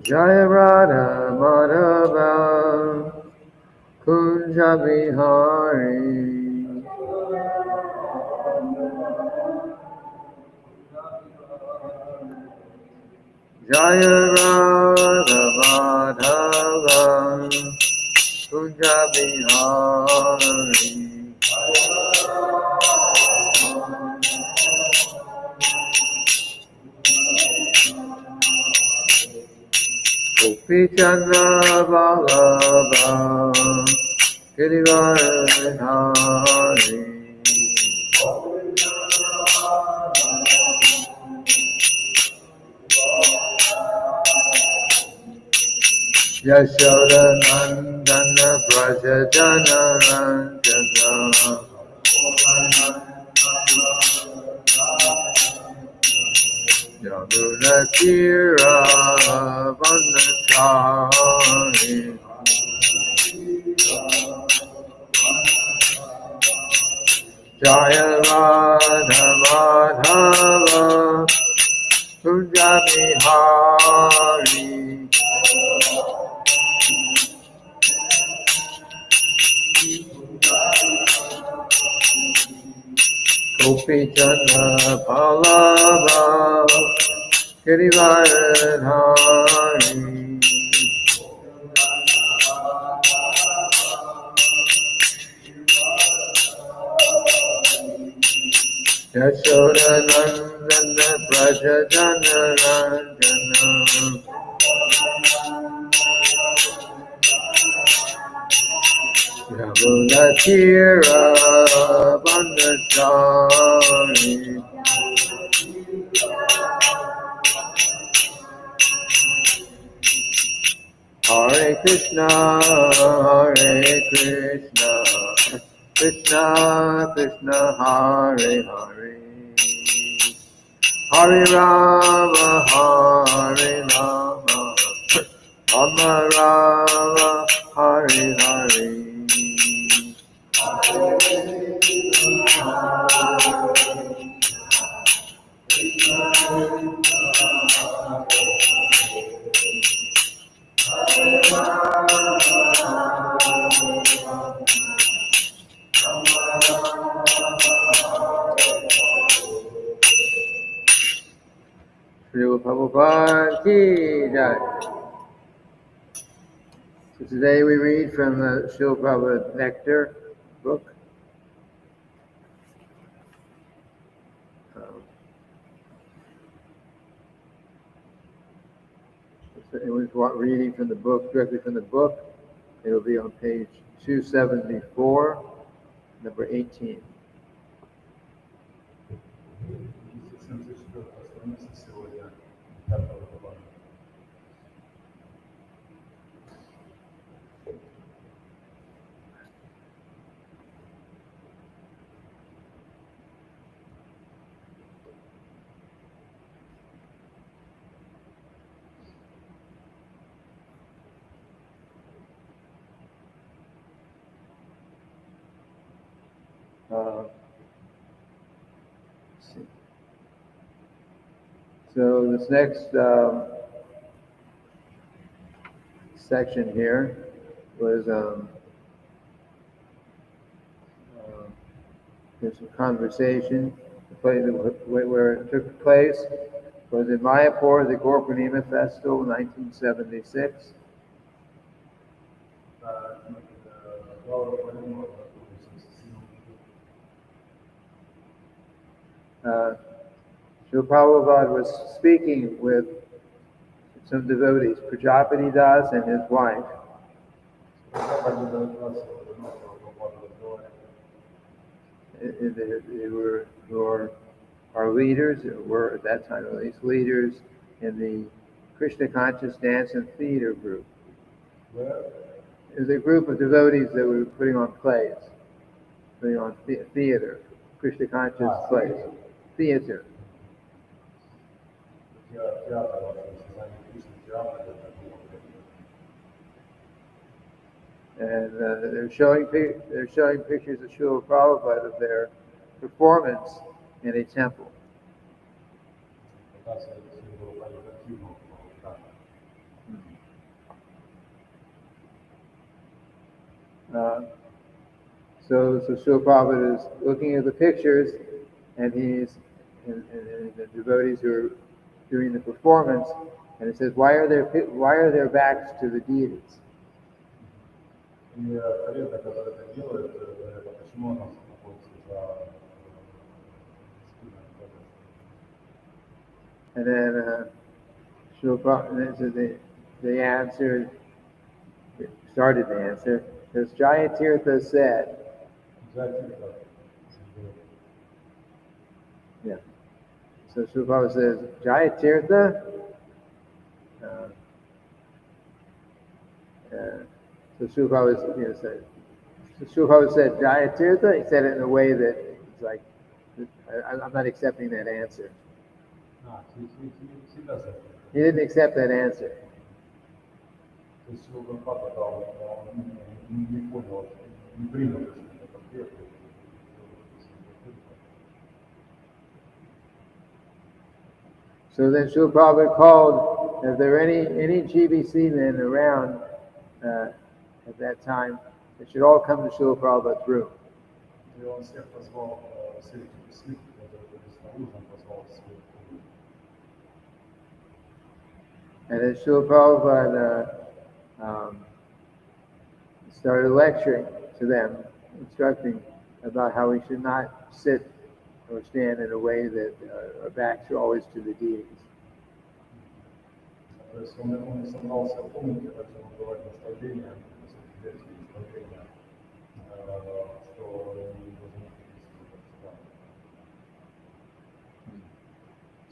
Jaya Radha Madhava Kunja Bihari Jaya Radha Madhava Kunja Bihari Gopi Chandra Ballabha Girivaradhari Yashoda Nandana Braja Jana Ranjana Yamuna Tira Vanachari Jaya Radha Madhava Kunja Bihari Gopi Chandra Ballabha Girivaradhari Yashoda Nandana Braja Jana Ranjana Yamuna Tira Vanachari Hare Krishna, Krishna Krishna, Hare Hare, Hare Rama, Rama Rama, Hare Hare. Srila Prabhupada ki jai. So today we read from the Srila Prabhupada Nectar book. It was reading from the book, directly from the book. It'll be on page 274, number 18. So this next section here was there's some conversation. The place where it took place was in Mayapur, the Gaur Purnima Festival, 1976. Srila Prabhupada was speaking with some devotees, Prajapati Das and his wife. They were our leaders, were at that time at least leaders in the Krishna Conscious Dance and Theater group. It was a group of devotees that were putting on plays, putting on theater, Krishna Conscious plays, theater. And they're showing pictures of Srila Prabhupada of their performance in a temple. So Srila Prabhupada is looking at the pictures, and and the devotees who are doing the performance, and it says, why are their backs to the deities? И корректно, когда это делает, это почему она находится за спиной? And then Srila Prabhupada, the answer, started the answer, because Jayatirtha said, yeah. So Srila Prabhupada says, Jayatirtha, so Srila Prabhupada, Srila Prabhupada said Jayatirtha. He said it in a way that it's like, I'm not accepting that answer. He didn't accept that answer. So then Srila Prabhupada called, if there were any GBC men around at that time, they should all come to Srila Prabhupada's room. And then Srila Prabhupada started lecturing to them, instructing about how we should not sit or stand in a way that our backs are always to the deities.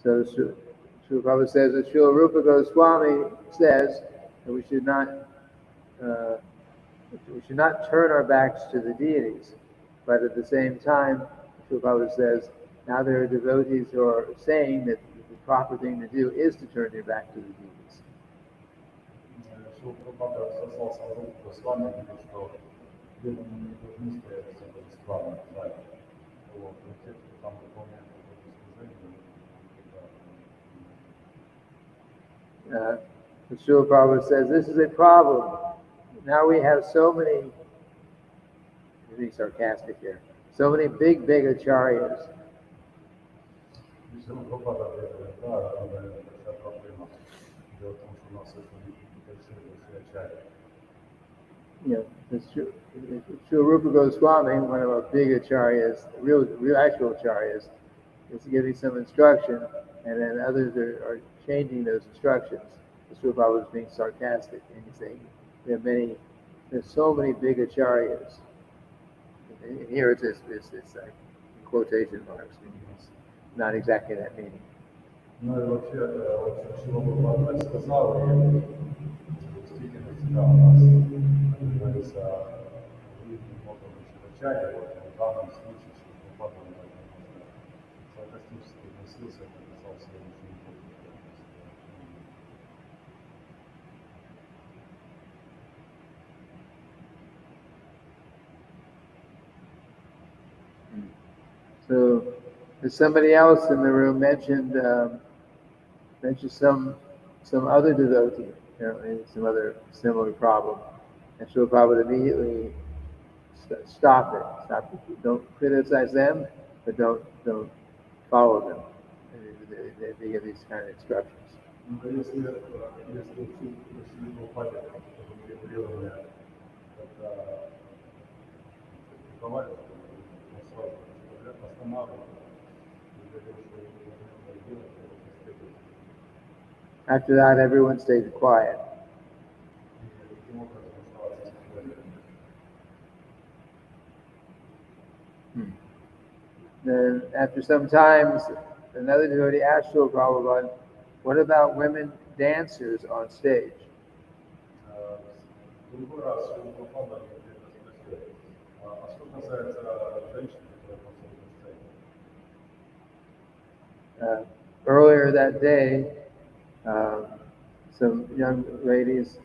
So Srila Prabhupada says that Srila Rupa Goswami says that we should not turn our backs to the deities, but at the same time, Srila Prabhupada says, now there are devotees who are saying that the proper thing to do is to turn your back to the deities. Srila Prabhupada says this is a problem. Now we have so many, I'm being sarcastic here, so many big acharyas. Srila Rupa Goswami, one of our big acharyas, real actual acharyas, is giving some instruction, and then others are changing those instructions. Srila Prabhupada was being sarcastic, and he's saying there's so many big acharyas. And here it's like quotation marks, meaning it's not exactly that meaning. Ну и вообще, Шрила Прабхупада сказал, и действительно всегда у нас, как говорится, видно много начали, вот в данном случае Шрила Прабхупада саркастически относился, написал следующий год. So, somebody else in the room mentioned some other devotee, and some other similar problem, and Srila Prabhupada immediately stopped it. Don't criticize them, but don't follow them. They give these kind of instructions. After that, everyone stayed quiet. Then, after some time, another devotee asked Srila Prabhupada, what about women dancers on stage? Earlier that day, some young ladies,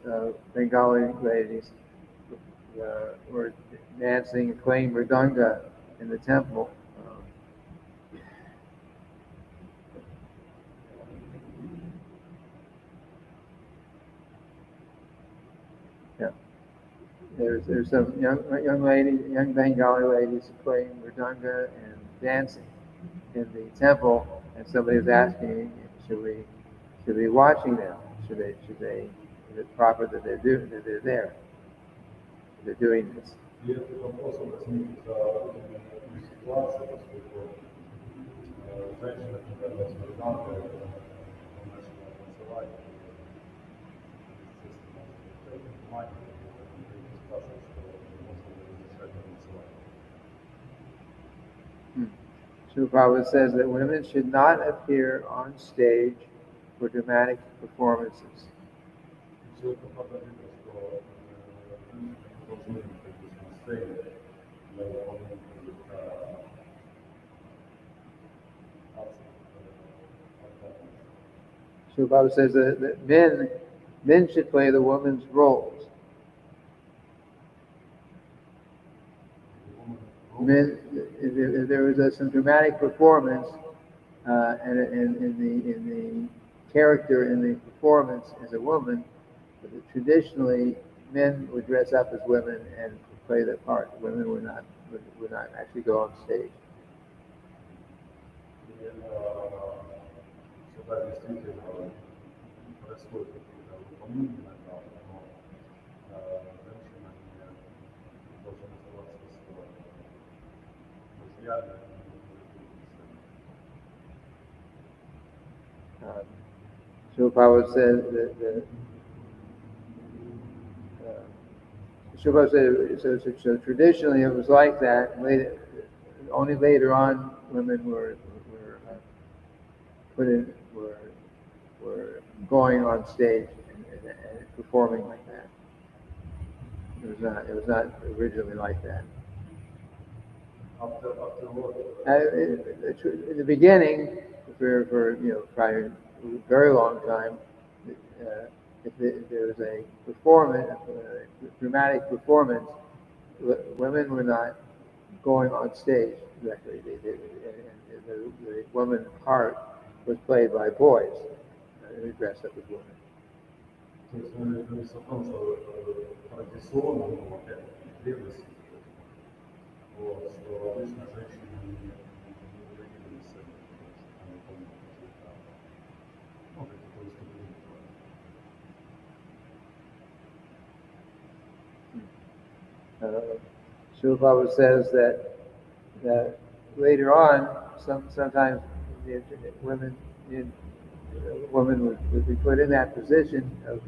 Bengali ladies, were dancing and playing mridanga in the temple. there's some young Bengali ladies playing mridanga and dancing in the temple, and somebody was asking, should we be watching them? Should they? Is it proper that they're there? They're doing this. И этот вопрос возник из ситуации, поскольку женщина, когда с мужчиной начала танцевать, естественно, внимание, спрашивают, что можно ли разрешать танцевать. Srila Prabhupada says that women should not appear on stage for dramatic performances. Srila Prabhupada says that men should play the woman's roles. Men, if there was some dramatic performance, and in the character in the performance as a woman, traditionally men would dress up as women and play that part. Women would not actually go on stage. Srila Prabhupada says that Srila Prabhupada said so traditionally it was like that. Only later on women were going on stage and performing like that. It was not originally like that. In the beginning, for probably a very long time, if there was a performance, a dramatic performance, women were not going on stage directly. The woman part was played by boys who dressed up as women. Srila Prabhupada says that later on, sometimes women would be put in that position of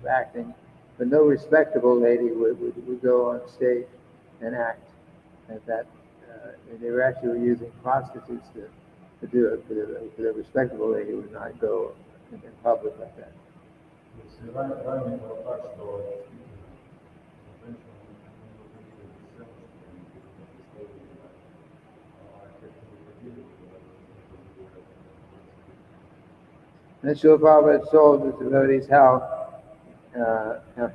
acting, but no respectable lady would go on stage and act at that. They were actually using prostitutes to do it, but a respectable lady would not go in public like that. And Srila Prabhupada told the devotees how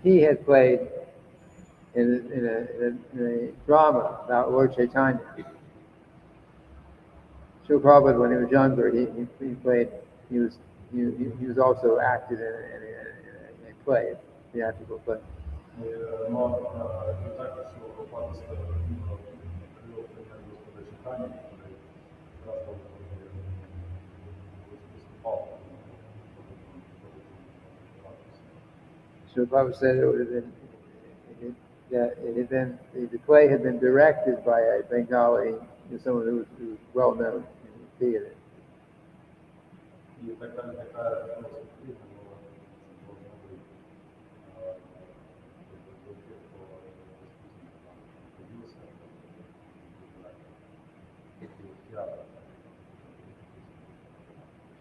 he had played in a drama about Lord Chaitanya. Srila Prabhupada, when he was younger, he played. He was also acted in a play, a theatrical play. Srila Prabhupada said the play had been directed by a Bengali, someone who was well known in the theater.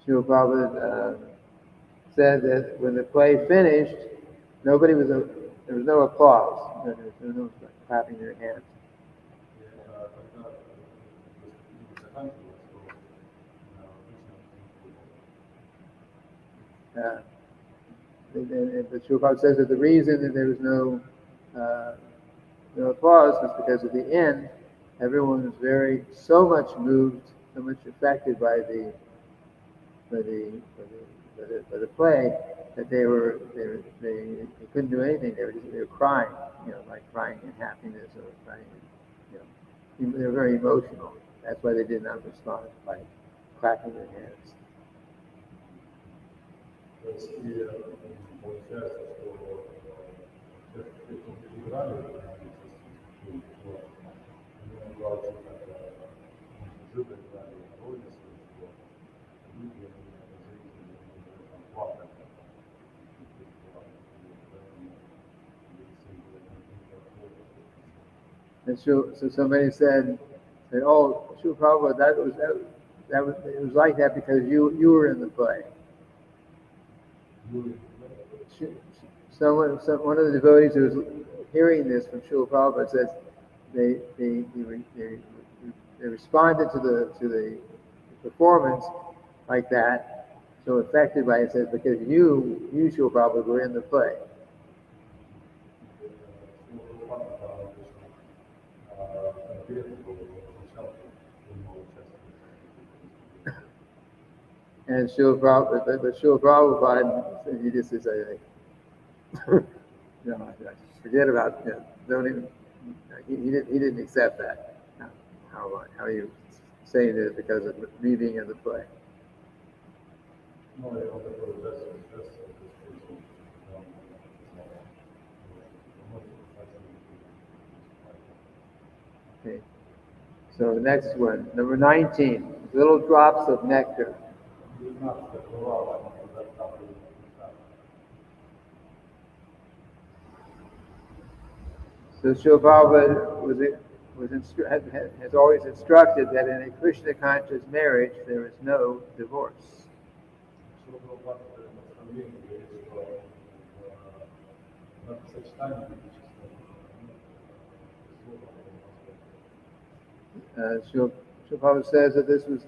Srila Prabhupada said that when the play finished, there was no applause. There was no clapping their hands. But Srila Prabhupada says that the reason that there was no applause was because at the end, everyone was so much moved, so much affected by the by the plague, that they couldn't do anything. They were crying, like crying in happiness or crying, they were very emotional. That's why they did not respond by clapping their hands. And so somebody said, "Oh, Srila Prabhupada, it was like that because you were in the play." One of the devotees who was hearing this from Srila Prabhupada says they responded to the performance like that, so affected by it, says because you Srila Prabhupada were in the play. And Srila Prabhupada, he just says, forget about, don't even. He didn't accept that. How you saying it because of me being in the play. Okay. So the next one, number 19, little drops of nectar. So Srila Prabhupada has always instructed that in a Krishna conscious marriage there is no divorce. Srila Prabhupada says that this was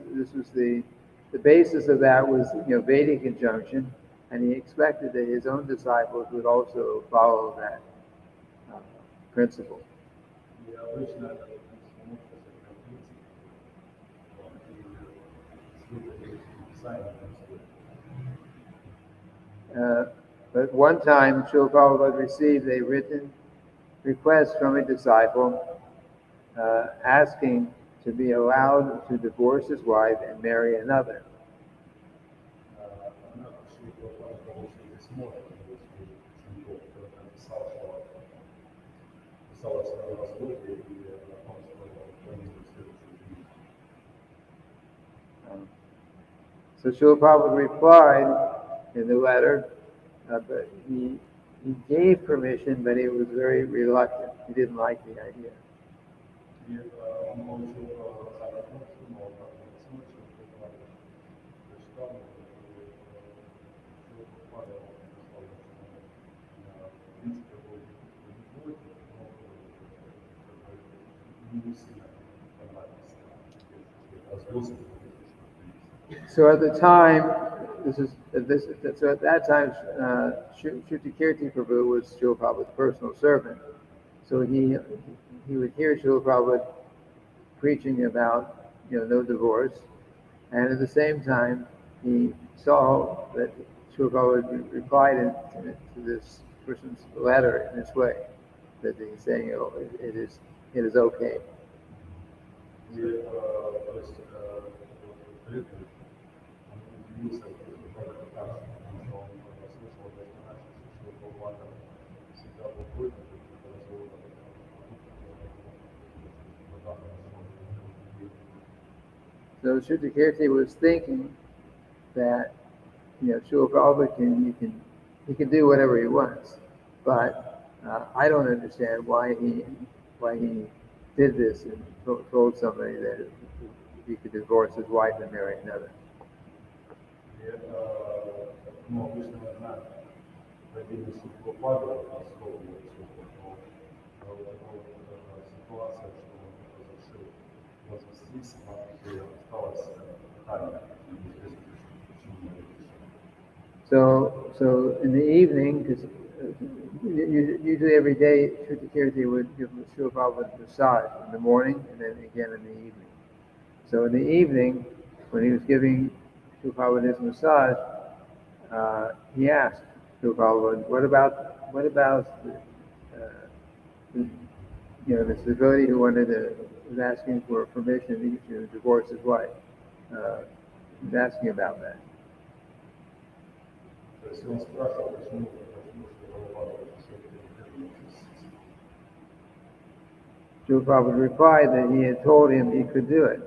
the basis of that was Vedic injunction, and he expected that his own disciples would also follow that principle. But one time, Srila Prabhupada received a written request from a disciple asking to be allowed to divorce his wife and marry another. So Srila Prabhupada replied in the letter, but he gave permission, but he was very reluctant. He didn't like the idea. So at the time, so at that time, Shruti Prabhu was Srila Prabhupada's personal servant. So he would hear Srila Prabhupada preaching about no divorce, and at the same time he saw that Srila Prabhupada replied to this person's letter in this way, that he's saying it is okay. So Shruti was thinking that Srila Prabhupada can do whatever he wants, but I don't understand why he did this and told somebody that he could divorce his wife and marry another. So in the evening, because usually every day Shruti would give Srila Prabhupada a massage in the morning and then again in the evening. So in the evening, when he was giving Srila Prabhupada his massage, he asked Srila Prabhupada, what about this devotee who was asking for permission to divorce his wife. He was asking about that. Srila Prabhupada replied that he had told him he could do it.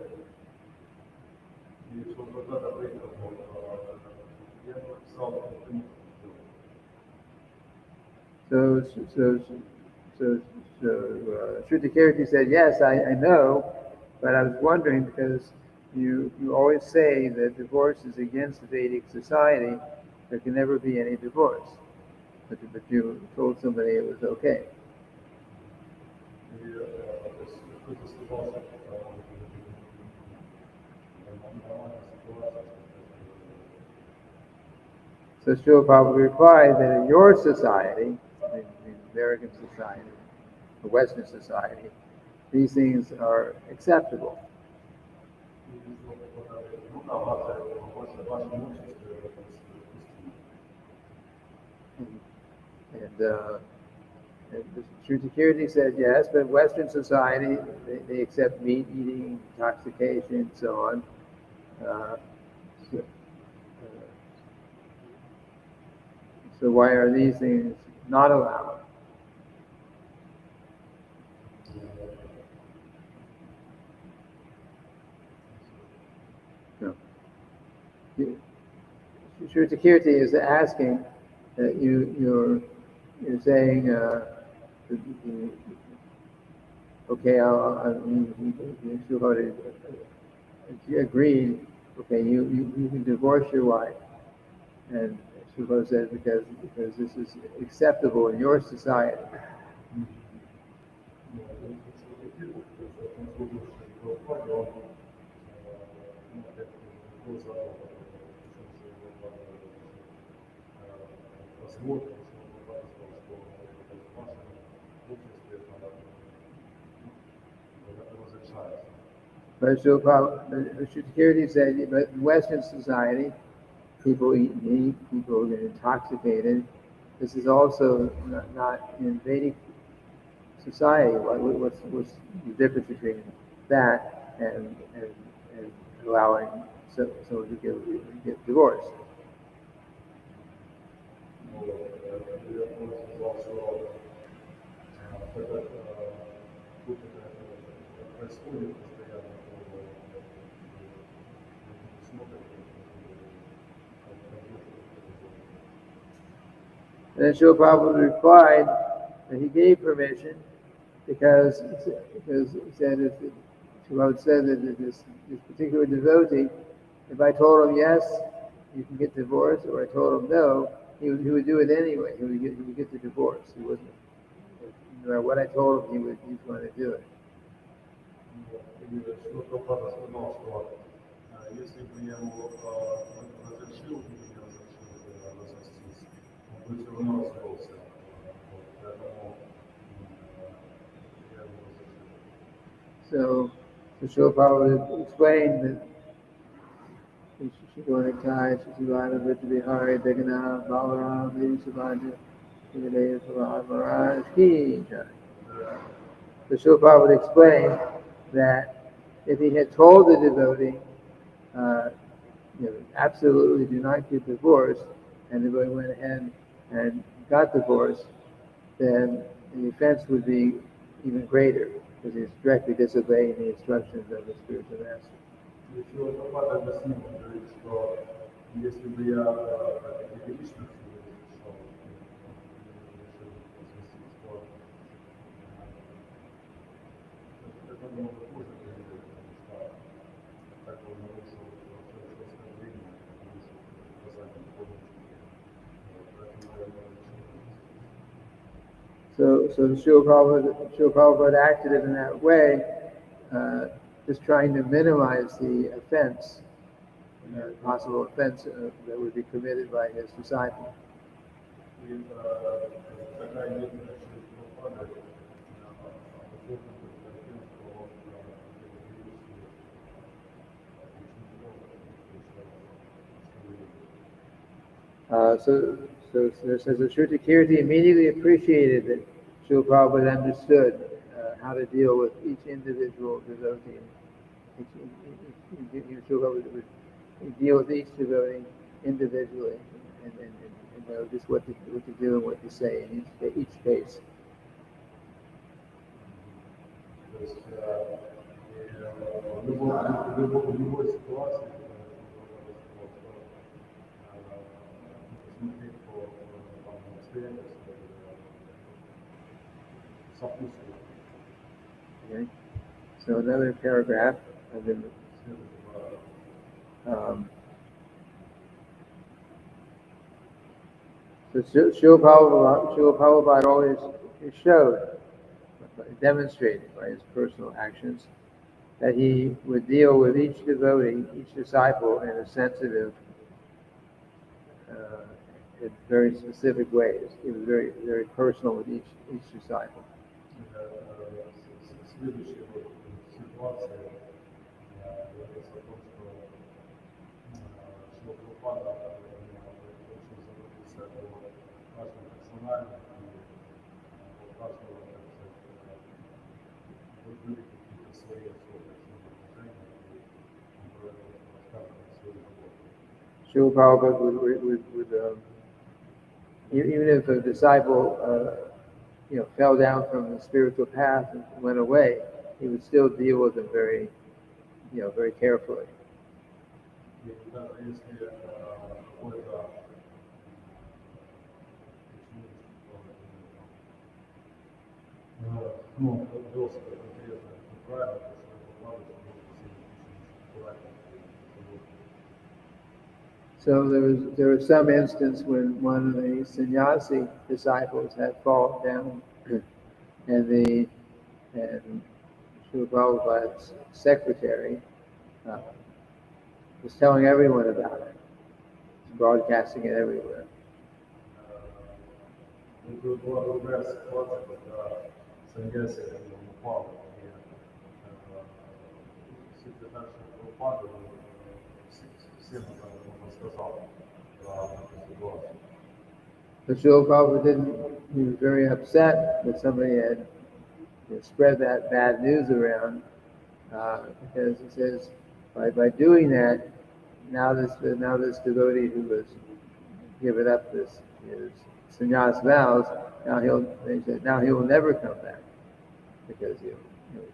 So Shrutikirti said, yes, I know, but I was wondering because you always say that divorce is against Vedic society, there can never be any divorce. But you told somebody it was okay. So Srila Prabhupada replied that in your society, in American society, the Western society, these things are acceptable. And Shrutikirti said yes, but Western society, they accept meat eating, intoxication, and so on. So why are these things not allowed? No. Shrutikirti is asking that you're saying, okay, you agreed, okay, you can divorce your wife. And Srila says because this is acceptable in your society. But Shrutikirti said, but in Western society, people eat meat, people get intoxicated. This is also not in Vedic society. What's the difference between that and allowing someone to get divorced? And then Srila Prabhupada replied that he gave permission because he said Prabhupada said that this particular devotee, if I told him yes, you can get divorced, or I told him no, he would do it anyway. He would get the divorce. He wasn't. No matter what I told him, he's going to do it. So Srila Prabhupada explained that Shishikonakai, Shishivana, Vittavihari, Degana, Balaram, Vidisabhaja, Shivadev, Prabhupada Maharaj, Ki Jai. So Srila Prabhupada explained that if he had told the devotee, absolutely do not get divorced, and the devotee went ahead and got divorced, then the offense would be even greater, because he's directly disobeying the instructions of the spiritual master. So Srila Prabhupada acted in that way, just trying to minimize the offense, possible offense that would be committed by his disciple. So it says that Shruti Kirti immediately appreciated that Srila Prabhupada understood how to deal with each individual devotee. Srila Prabhupada would deal with each devotee individually and know just what to do and what to say in each case. То есть в любой ситуации, смотреть по обстоятельствам, сопутствует. Okay. So another paragraph of the so Srila Prabhupada always showed, demonstrated by his personal actions, that he would deal with each devotee, each disciple in a sensitive, in very specific ways. He was very, very personal with each disciple. Следующая ситуация говорится о том, что Шрила Прабхупада очень заботился о каждом персонально и у каждого, так сказать, были какие-то свои особые движения, и он проводил с каждым свою работу. Srila Prabhupada would even if a disciple fell down from the spiritual path and went away, he would still deal with them very carefully. So there was some instance when one of the sannyasi disciples had fallen down, and Srila Prabhupada's secretary was telling everyone about it, broadcasting it everywhere. But Srila Prabhupada he was very upset that somebody had spread that bad news around, because he says by doing that, now this devotee who was given up his sannyas vows, now he will never come back, because he'll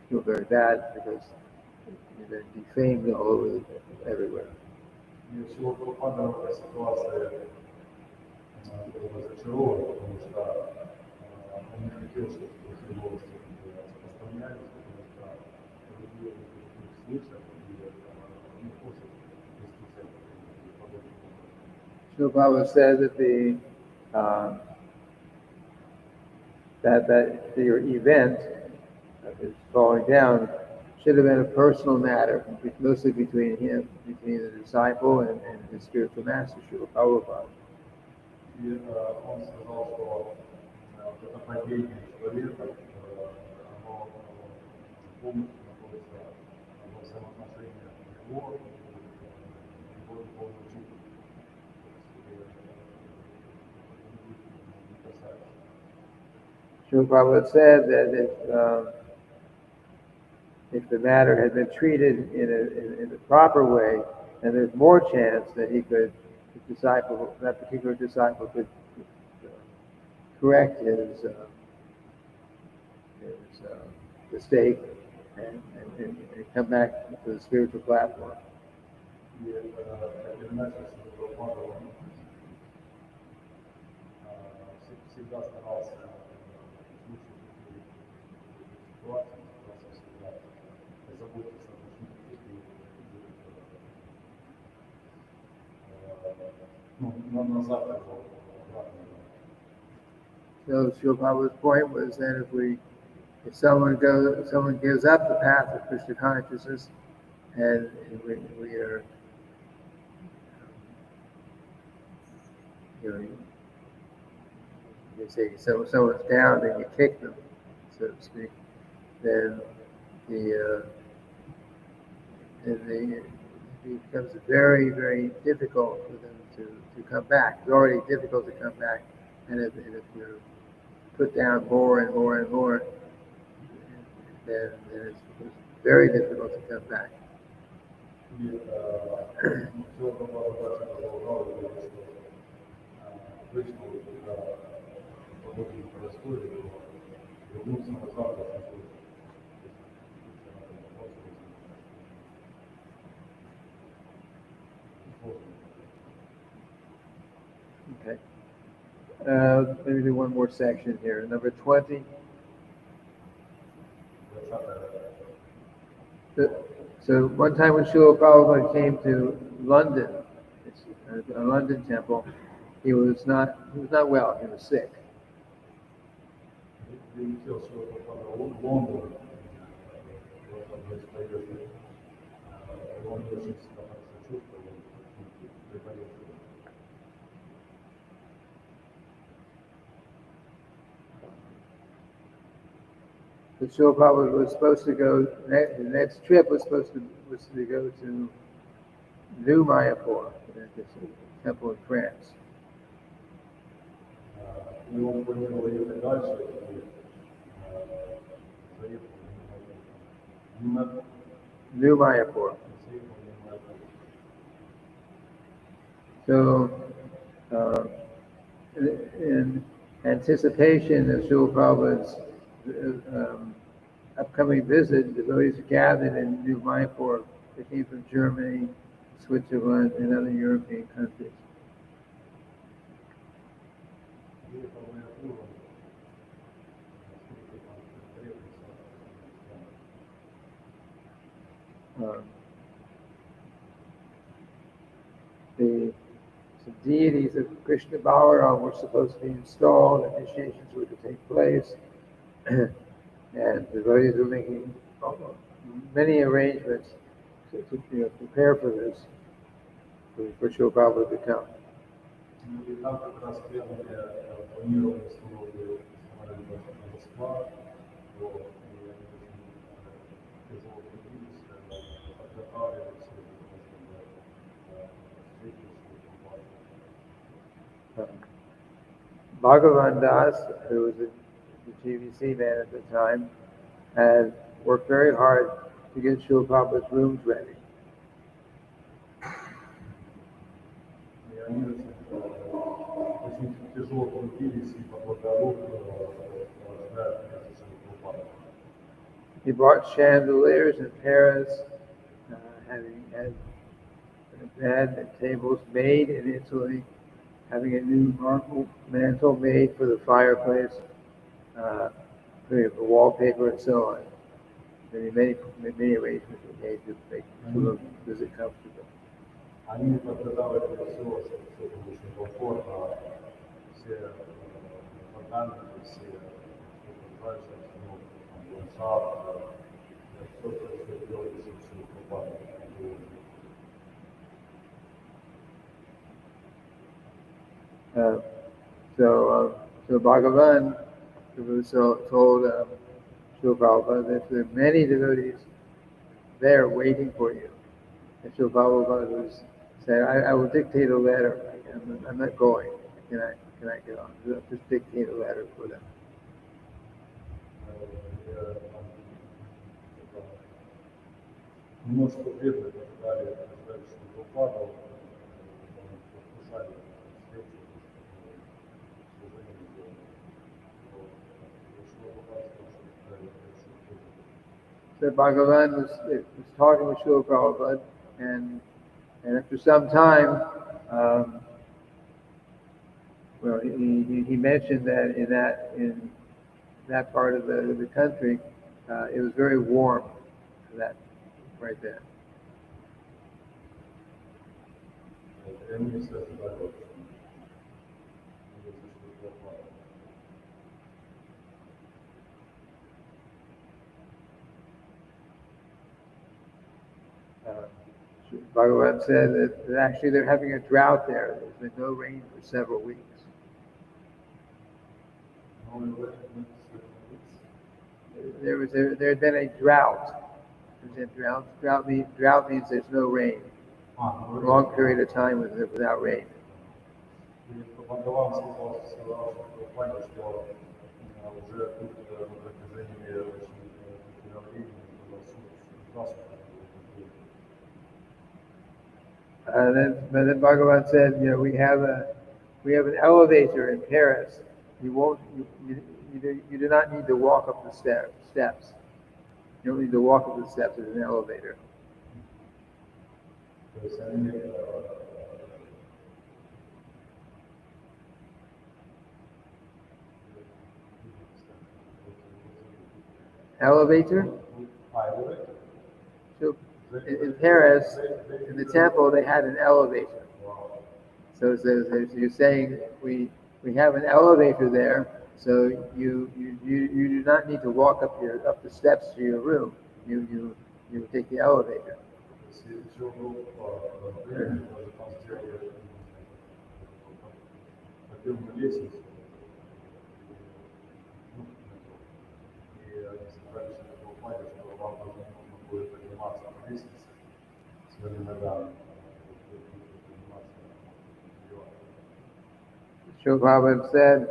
feel very bad because he's been defamed all over everywhere. Ничего Прабхупада в этой ситуации разочарован, потому что он не хотел, чтобы эти новости распространялись, потому что других случаев и не хочет вести себя подобным образом. Srila Prabhupada said that the event of his falling down should have been a personal matter, mostly between the disciple and his spiritual master, Srila Prabhupada. И он сказал, что это падение человека, оно полностью находится во взаимоотношениях его и его духовного учителя. Srila Prabhupada said that if the matter had been treated in a proper way, then there's more chance that that particular disciple could correct his mistake and come back to the spiritual platform. Всегда старался заботиться о ученике и назад его обратно. So Srila Prabhupada's point was that if someone gives up the path of Krishna consciousness, and we are, you say someone's down and you kick them, so to speak, then it becomes very, very difficult for them to come back. It's already difficult to come back, and if you're put down more and more and more, then it's very difficult to come back. Okay. Let me do one more section here. Number 20. So one time when Srila Prabhupada came to London, a London temple, he was not well. He was sick. But Srila Prabhupada was supposed to go. The next trip was supposed to go to New Mayapur, this temple in France. New Mayapur. So, in anticipation of Srila Prabhupada's upcoming visit, devotees gathered in New Mayapur. They came from Germany, Switzerland, and other European countries. The deities of Krishna Balaram were supposed to be installed, initiations were to take place, and the devotees were making many arrangements to prepare for this, for Srila Prabhupada to come. Bhagavan Das, who was the GVC man at the time, had worked very hard to get Srila Prabhupada's rooms ready. He brought chandeliers in Paris, having had a bed and tables made in Italy, having a new marble mantle made for the fireplace, for wallpaper and so on. Many arrangements were made to make the visit comfortable. So Bhagavan was told Srila Prabhupada that there are many devotees there waiting for you. And Srila Prabhupada said, I will dictate a letter. I'm not going. Can I get on? I'll just dictate a letter for them. So Bhagavan was talking with Srila Prabhupada, and after some time, he mentioned that in that part of the country, it was very warm for that right there. Bhagavan said that actually they're having a drought there. There's been no rain for several weeks. There had been a drought. Drought means there's no rain. a long period of time without rain. И Бхагаван сказал, что понял, что уже тут на протяжении очень длительного времени было засуха. But then Bhagavan said, we have an elevator in Paris. You do not need to walk up the steps. You don't need to walk up the steps. There's an elevator. То есть они Elevator? So in Paris, in the temple, they had an elevator. So you're saying we have an elevator there, so you do not need to walk up the steps to your room. You take the elevator. Srila Prabhupada said,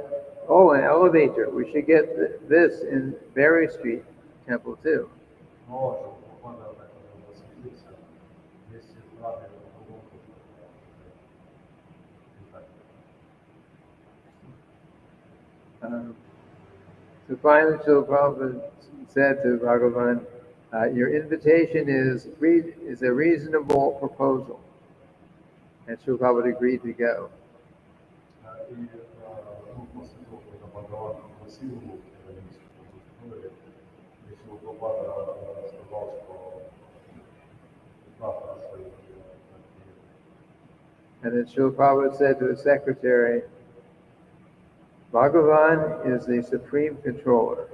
"Oh, an elevator. We should get this in Berry Street Temple too." So finally, Srila Prabhupada said to Bhagavan, "Your invitation is a reasonable proposal," and Srila Prabhupada agreed to go. And then Srila Prabhupada said to his secretary, "Bhagavan is the supreme controller."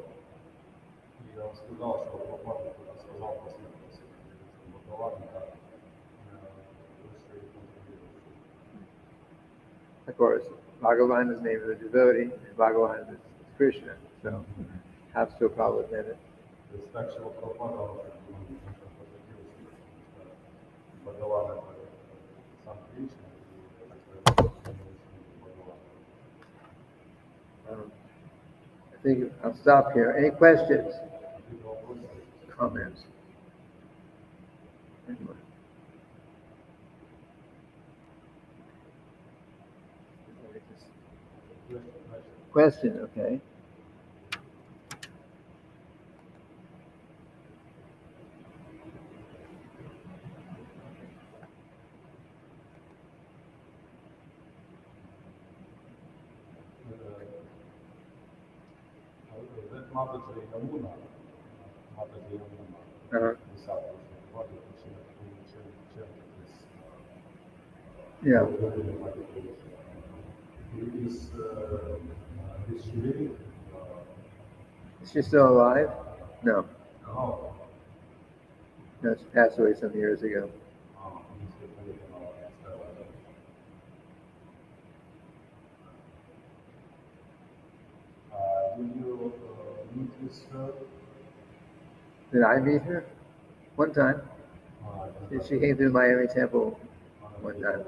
Of course, Bhagavan is the name of the devotee, and Bhagavan is Krishna. So, have Srila Prabhupada meant it. I think I'll stop here. Any questions? Comments? Anyone? Question, okay. Yeah. Is she still alive? No. No, she passed away some years ago. Did I meet her? One time. She came to Miami Temple one time.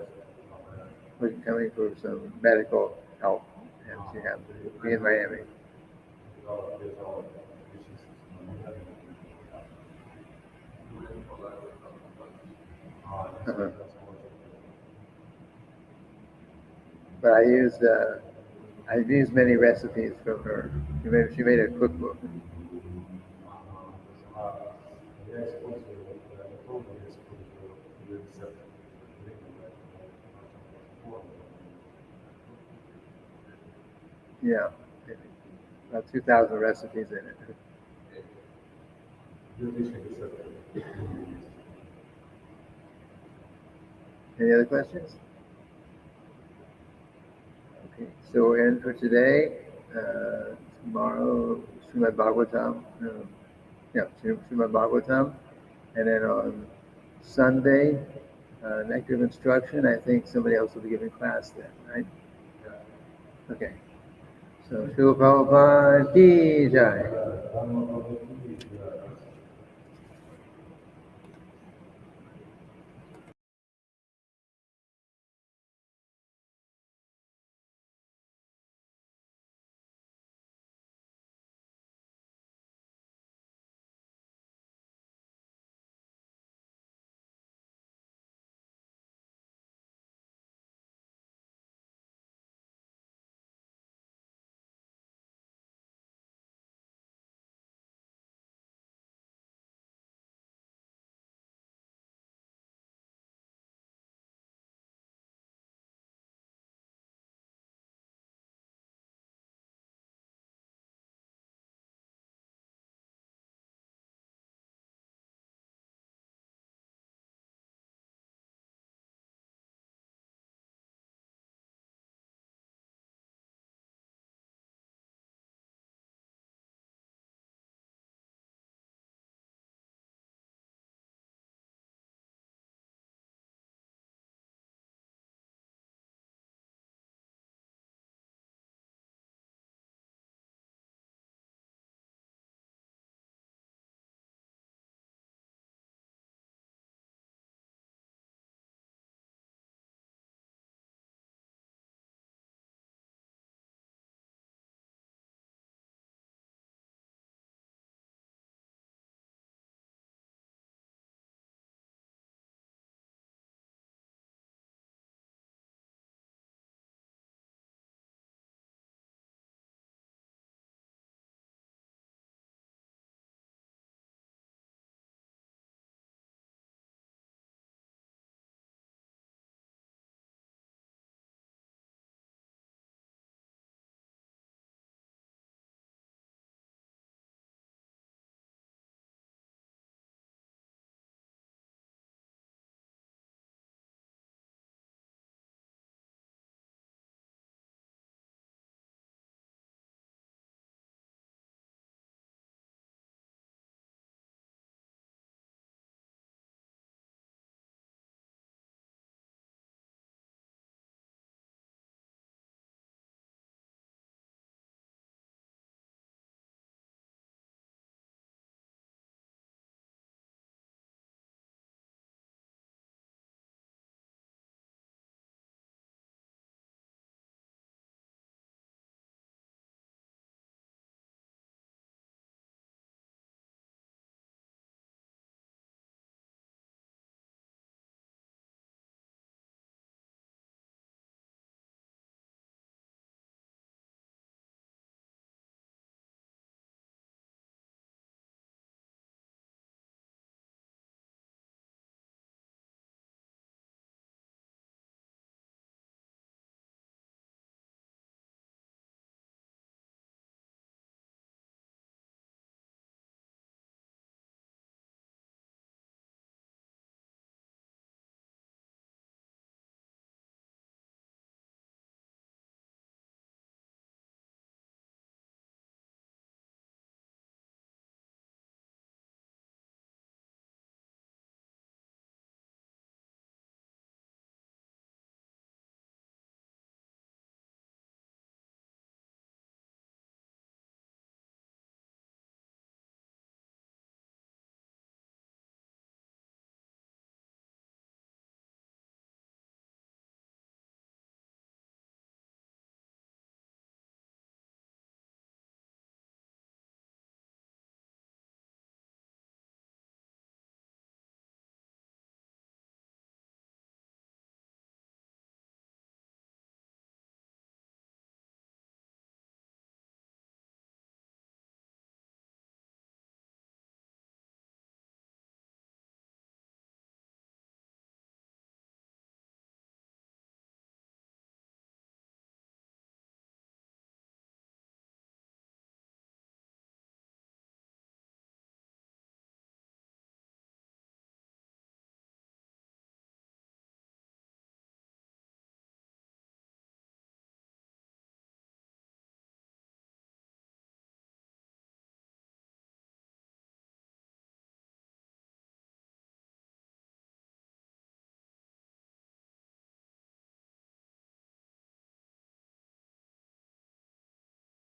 Was coming for some medical help, and she happened to be in Miami. Uh-huh. But I've used many recipes from her. She made a cookbook. Yeah, about 2,000 recipes in it. Any other questions? Okay, so we're in for today. Tomorrow, Srimad Bhagavatam. Srimad Bhagavatam. And then on Sunday, Nectar of Instruction. I think somebody else will be giving class then, right? Okay. So, Srila Prabhupada ki jai.